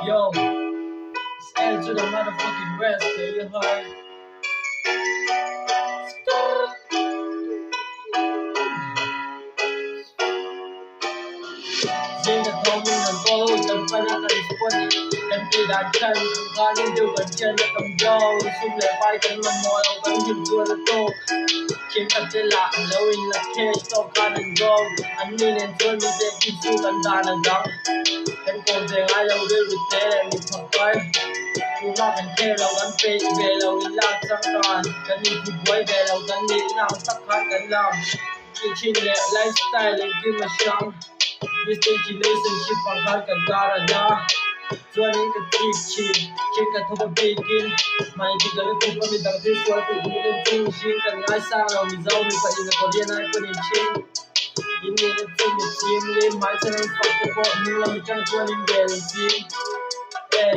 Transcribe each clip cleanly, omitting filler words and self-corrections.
Yo, it's L to the motherfucking rest, man. You heard? Riêng là thông minh là cô cần phải là cần quân cần từ đàn chân ga nên điều cần chân là cầm dâu xung lệ vai cần mà mồi cần dùm chua là tô khiến cần tên là lâu in là kê so can and go anh đi nên chua mình sẽ kim su cần đàn là gắng cần còn dễ ai lâu đưa được tế là mình thật quay tu lo cần kê lâu cần phê về lâu in là chẳng toàn cần đi thịt quay về lâu cần đi nào sắc khăn cần làm chỉ lệ lifestyle lên kim mà xong Distinct relationship bằng hai cần gara na cho nên cái trip chi trên cái thông tin begin mày thì cái cũng có mình đang tiếp xúc với cũng nên chung xin cần ai sang nào mình giàu mình phải là có điên ai có niềm tin in nên là chung một team lên mãi cho nên phải cái bọn mình là mình chẳng quên in về lên team hey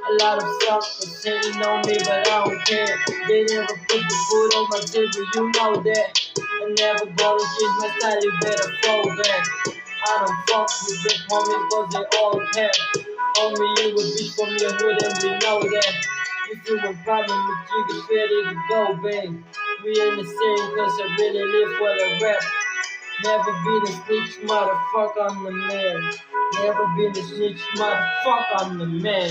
a lot of suckers hating on me but I don't care they never put the food on my table you know that I never gonna change my style you better fall back I don't fuck with the homies cause they all care. Homie, you a bitch from your hood and we know that. If you a problem with you, get ready to go, babe. We in the same cause I really live for the rap. Never been a snitch, motherfucker, I'm the man. Never been a snitch, motherfucker, I'm the man.